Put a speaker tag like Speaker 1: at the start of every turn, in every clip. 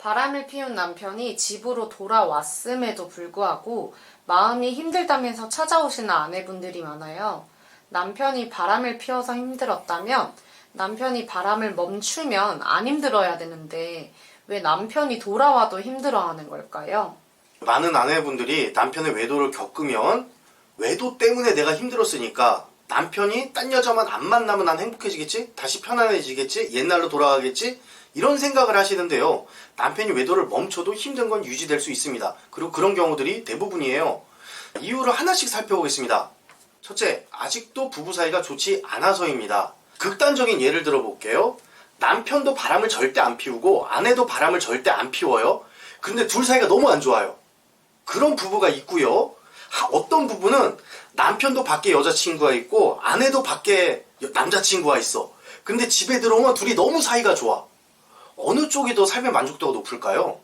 Speaker 1: 바람을 피운 남편이 집으로 돌아왔음에도 불구하고 마음이 힘들다면서 찾아오시는 아내분들이 많아요. 남편이 바람을 피워서 힘들었다면 남편이 바람을 멈추면 안 힘들어야 되는데 왜 남편이 돌아와도 힘들어하는 걸까요?
Speaker 2: 많은 아내분들이 남편의 외도를 겪으면 외도 때문에 내가 힘들었으니까 남편이 딴 여자만 안 만나면 난 행복해지겠지? 다시 편안해지겠지? 옛날로 돌아가겠지? 이런 생각을 하시는데요. 남편이 외도를 멈춰도 힘든 건 유지될 수 있습니다. 그리고 그런 경우들이 대부분이에요. 이유를 하나씩 살펴보겠습니다. 첫째, 아직도 부부 사이가 좋지 않아서입니다. 극단적인 예를 들어볼게요. 남편도 바람을 절대 안 피우고 아내도 바람을 절대 안 피워요. 그런데 둘 사이가 너무 안 좋아요. 그런 부부가 있고요. 어떤 부부는 남편도 밖에 여자친구가 있고 아내도 밖에 남자친구가 있어. 근데 집에 들어오면 둘이 너무 사이가 좋아. 어느 쪽이 더 삶의 만족도가 높을까요?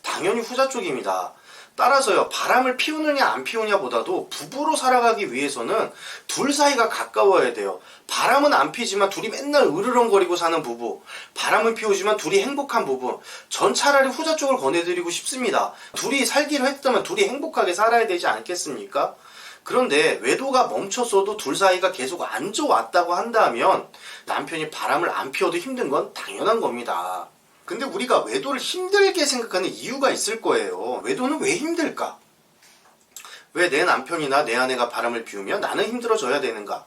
Speaker 2: 당연히 후자 쪽입니다. 따라서요, 바람을 피우느냐 안 피우냐 보다도 부부로 살아가기 위해서는 둘 사이가 가까워야 돼요. 바람은 안 피지만 둘이 맨날 으르렁거리고 사는 부부, 바람은 피우지만 둘이 행복한 부부, 전 차라리 후자 쪽을 권해드리고 싶습니다. 둘이 살기로 했다면 둘이 행복하게 살아야 되지 않겠습니까? 그런데 외도가 멈췄어도 둘 사이가 계속 안 좋았다고 한다면 남편이 바람을 안 피워도 힘든 건 당연한 겁니다. 근데 우리가 외도를 힘들게 생각하는 이유가 있을 거예요. 외도는 왜 힘들까? 왜 내 남편이나 내 아내가 바람을 피우면 나는 힘들어져야 되는가?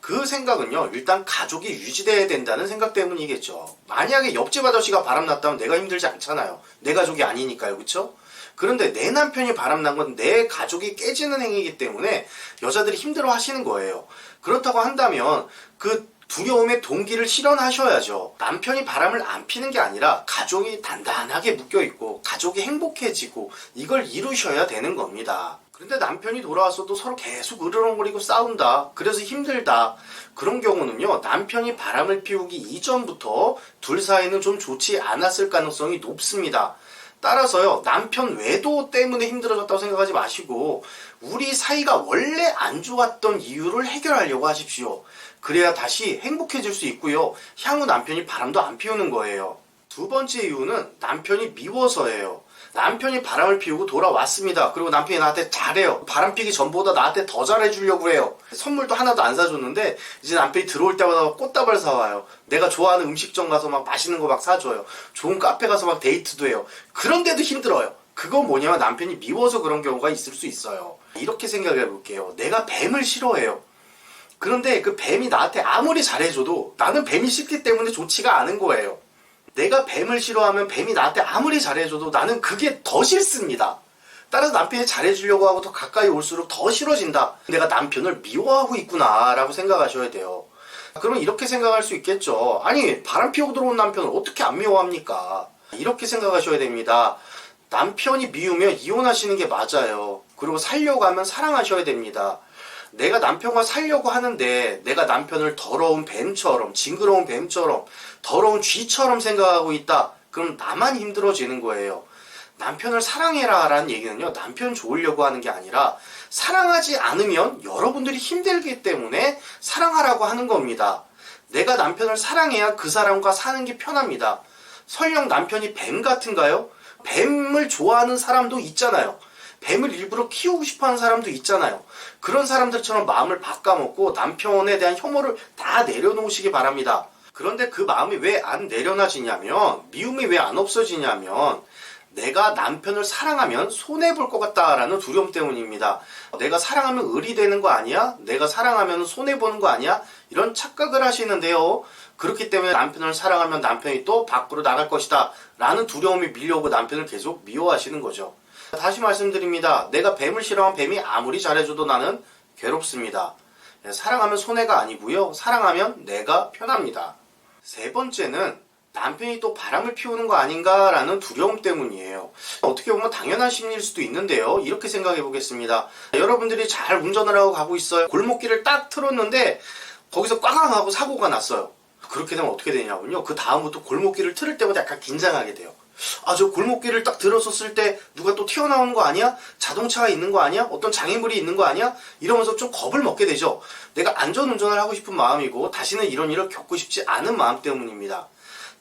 Speaker 2: 그 생각은요, 일단 가족이 유지돼야 된다는 생각 때문이겠죠. 만약에 옆집 아저씨가 바람났다면 내가 힘들지 않잖아요. 내 가족이 아니니까요. 그쵸? 그런데 내 남편이 바람난 건 내 가족이 깨지는 행위이기 때문에 여자들이 힘들어 하시는 거예요. 그렇다고 한다면 그 두려움의 동기를 실현하셔야죠. 남편이 바람을 안 피는 게 아니라 가족이 단단하게 묶여있고 가족이 행복해지고 이걸 이루셔야 되는 겁니다. 그런데 남편이 돌아왔어도 서로 계속 으르렁거리고 싸운다. 그래서 힘들다. 그런 경우는요, 남편이 바람을 피우기 이전부터 둘 사이는 좀 좋지 않았을 가능성이 높습니다. 따라서요, 남편 외도 때문에 힘들어졌다고 생각하지 마시고 우리 사이가 원래 안 좋았던 이유를 해결하려고 하십시오. 그래야 다시 행복해질 수 있고요. 향후 남편이 바람도 안 피우는 거예요. 두 번째 이유는 남편이 미워서예요. 남편이 바람을 피우고 돌아왔습니다. 그리고 남편이 나한테 잘해요. 바람 피기 전보다 나한테 더 잘해주려고 해요. 선물도 하나도 안 사줬는데 이제 남편이 들어올 때마다 꽃다발 사와요. 내가 좋아하는 음식점 가서 막 맛있는 거 막 사줘요. 좋은 카페 가서 막 데이트도 해요. 그런데도 힘들어요. 그건 뭐냐면 남편이 미워서 그런 경우가 있을 수 있어요. 이렇게 생각해 볼게요. 내가 뱀을 싫어해요. 그런데 그 뱀이 나한테 아무리 잘해줘도 나는 뱀이 싫기 때문에 좋지가 않은 거예요. 내가 뱀을 싫어하면 뱀이 나한테 아무리 잘해줘도 나는 그게 더 싫습니다. 따라서 남편이 잘해주려고 하고 더 가까이 올수록 더 싫어진다. 내가 남편을 미워하고 있구나 라고 생각하셔야 돼요. 그러면 이렇게 생각할 수 있겠죠. 아니, 바람 피우고 들어온 남편을 어떻게 안 미워합니까? 이렇게 생각하셔야 됩니다. 남편이 미우면 이혼하시는 게 맞아요. 그리고 살려고 하면 사랑하셔야 됩니다. 내가 남편과 살려고 하는데 내가 남편을 더러운 뱀처럼, 징그러운 뱀처럼, 더러운 쥐처럼 생각하고 있다. 그럼 나만 힘들어지는 거예요. 남편을 사랑해라 라는 얘기는요, 남편 좋으려고 하는 게 아니라 사랑하지 않으면 여러분들이 힘들기 때문에 사랑하라고 하는 겁니다. 내가 남편을 사랑해야 그 사람과 사는 게 편합니다. 설령 남편이 뱀 같은가요? 뱀을 좋아하는 사람도 있잖아요. 뱀을 일부러 키우고 싶어하는 사람도 있잖아요. 그런 사람들처럼 마음을 바꿔먹고 남편에 대한 혐오를 다 내려놓으시기 바랍니다. 그런데 그 마음이 왜 안 내려놔지냐면, 미움이 왜 안 없어지냐면 내가 남편을 사랑하면 손해볼 것 같다라는 두려움 때문입니다. 내가 사랑하면 을이 되는 거 아니야? 내가 사랑하면 손해보는 거 아니야? 이런 착각을 하시는데요. 그렇기 때문에 남편을 사랑하면 남편이 또 밖으로 나갈 것이다 라는 두려움이 밀려오고 남편을 계속 미워하시는 거죠. 다시 말씀드립니다. 내가 뱀을 싫어하면 뱀이 아무리 잘해줘도 나는 괴롭습니다. 사랑하면 손해가 아니고요. 사랑하면 내가 편합니다. 세 번째는 남편이 또 바람을 피우는 거 아닌가라는 두려움 때문이에요. 어떻게 보면 당연한 심리일 수도 있는데요. 이렇게 생각해 보겠습니다. 여러분들이 잘 운전을 하고 가고 있어요. 골목길을 딱 틀었는데 거기서 꽝 하고 사고가 났어요. 그렇게 되면 어떻게 되냐면요, 그 다음부터 골목길을 틀을 때마다 약간 긴장하게 돼요. 아, 저 골목길을 딱 들어섰을 때 누가 또 튀어나오는 거 아니야? 자동차가 있는 거 아니야? 어떤 장애물이 있는 거 아니야? 이러면서 좀 겁을 먹게 되죠. 내가 안전운전을 하고 싶은 마음이고 다시는 이런 일을 겪고 싶지 않은 마음 때문입니다.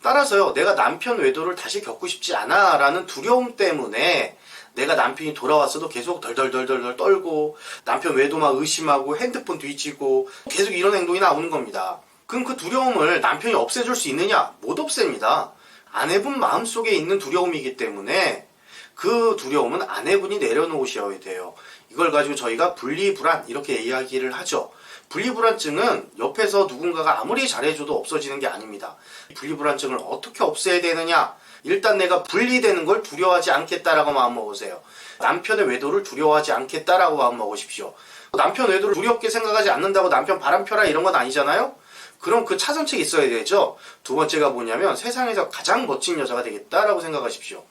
Speaker 2: 따라서요, 내가 남편 외도를 다시 겪고 싶지 않아 라는 두려움 때문에 내가 남편이 돌아왔어도 계속 덜덜덜덜 떨고 남편 외도만 의심하고 핸드폰 뒤지고 계속 이런 행동이 나오는 겁니다. 그럼 그 두려움을 남편이 없애줄 수 있느냐? 못 없앱니다. 아내분 마음속에 있는 두려움이기 때문에 그 두려움은 아내분이 내려놓으셔야 돼요. 이걸 가지고 저희가 분리불안 이렇게 이야기를 하죠. 분리불안증은 옆에서 누군가가 아무리 잘해줘도 없어지는 게 아닙니다. 분리불안증을 어떻게 없애야 되느냐? 일단 내가 분리되는 걸 두려워하지 않겠다라고 마음먹으세요. 남편의 외도를 두려워하지 않겠다라고 마음먹으십시오. 남편 외도를 두렵게 생각하지 않는다고 남편 바람 펴라 이런 건 아니잖아요? 그럼 그 차선책이 있어야 되죠. 두 번째가 뭐냐면 세상에서 가장 멋진 여자가 되겠다라고 생각하십시오.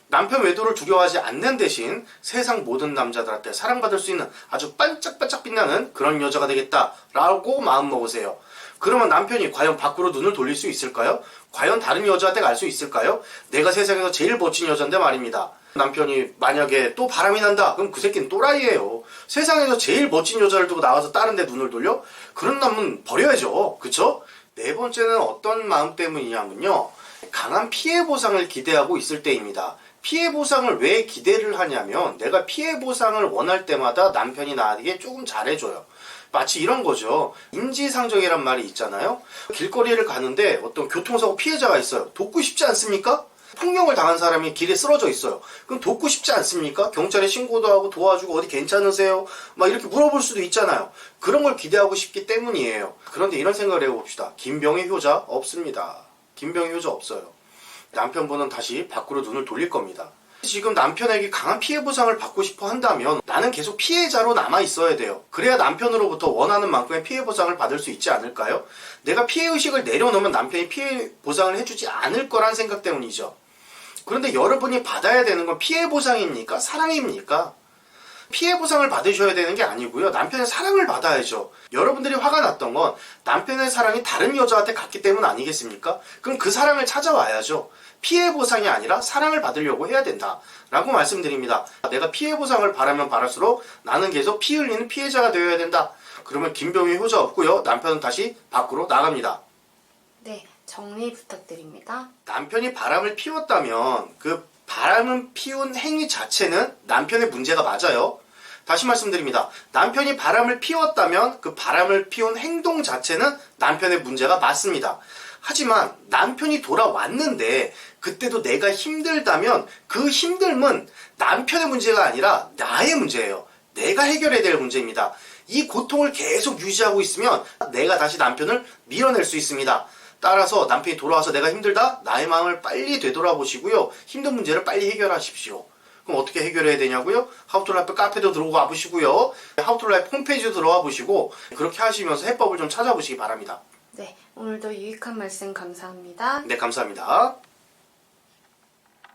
Speaker 2: 남편 외도를 두려워하지 않는 대신 세상 모든 남자들한테 사랑받을 수 있는 아주 반짝반짝 빛나는 그런 여자가 되겠다라고 마음먹으세요. 그러면 남편이 과연 밖으로 눈을 돌릴 수 있을까요? 과연 다른 여자한테 갈 수 있을까요? 내가 세상에서 제일 멋진 여잔데 말입니다. 남편이 만약에 또 바람이 난다. 그럼 그 새끼는 또라이예요. 세상에서 제일 멋진 여자를 두고 나가서 다른 데 눈을 돌려? 그런 남은 버려야죠. 그쵸? 네 번째는 어떤 마음 때문이냐면요. 강한 피해 보상을 기대하고 있을 때입니다. 피해 보상을 왜 기대를 하냐면 내가 피해 보상을 원할 때마다 남편이 나에게 조금 잘해줘요. 마치 이런 거죠. 인지상정이란 말이 있잖아요. 길거리를 가는데 어떤 교통사고 피해자가 있어요. 돕고 싶지 않습니까? 폭력을 당한 사람이 길에 쓰러져 있어요. 그럼 돕고 싶지 않습니까? 경찰에 신고도 하고 도와주고 어디 괜찮으세요? 막 이렇게 물어볼 수도 있잖아요. 그런 걸 기대하고 싶기 때문이에요. 그런데 이런 생각을 해봅시다. 김병희 효자 없습니다. 김병희 효자 없어요. 남편분은 다시 밖으로 눈을 돌릴 겁니다. 지금 남편에게 강한 피해 보상을 받고 싶어 한다면 나는 계속 피해자로 남아 있어야 돼요. 그래야 남편으로부터 원하는 만큼의 피해 보상을 받을 수 있지 않을까요? 내가 피해 의식을 내려놓으면 남편이 피해 보상을 해주지 않을 거란 생각 때문이죠. 그런데 여러분이 받아야 되는 건 피해 보상입니까? 사랑입니까? 피해 보상을 받으셔야 되는 게 아니고요. 남편의 사랑을 받아야죠. 여러분들이 화가 났던 건 남편의 사랑이 다른 여자한테 갔기 때문 아니겠습니까? 그럼 그 사랑을 찾아와야죠. 피해 보상이 아니라 사랑을 받으려고 해야 된다 라고 말씀드립니다. 내가 피해 보상을 바라면 바랄수록 나는 계속 피 흘리는 피해자가 되어야 된다. 그러면 김병희 효자 없고요. 남편은 다시 밖으로 나갑니다.
Speaker 1: 네, 정리 부탁드립니다.
Speaker 2: 남편이 바람을 피웠다면 그 바람을 피운 행위 자체는 남편의 문제가 맞아요. 다시 말씀드립니다. 남편이 바람을 피웠다면 그 바람을 피운 행동 자체는 남편의 문제가 맞습니다. 하지만 남편이 돌아왔는데 그때도 내가 힘들다면 그 힘듦은 남편의 문제가 아니라 나의 문제예요. 내가 해결해야 될 문제입니다. 이 고통을 계속 유지하고 있으면 내가 다시 남편을 밀어낼 수 있습니다. 따라서 남편이 돌아와서 내가 힘들다? 나의 마음을 빨리 되돌아보시고요. 힘든 문제를 빨리 해결하십시오. 그럼 어떻게 해결해야 되냐고요? 하우투라이프 카페도 들어와 보시고요. 하우투라이프 홈페이지도 들어와 보시고 그렇게 하시면서 해법을 좀 찾아보시기 바랍니다.
Speaker 1: 네, 오늘도 유익한 말씀 감사합니다.
Speaker 2: 네, 감사합니다.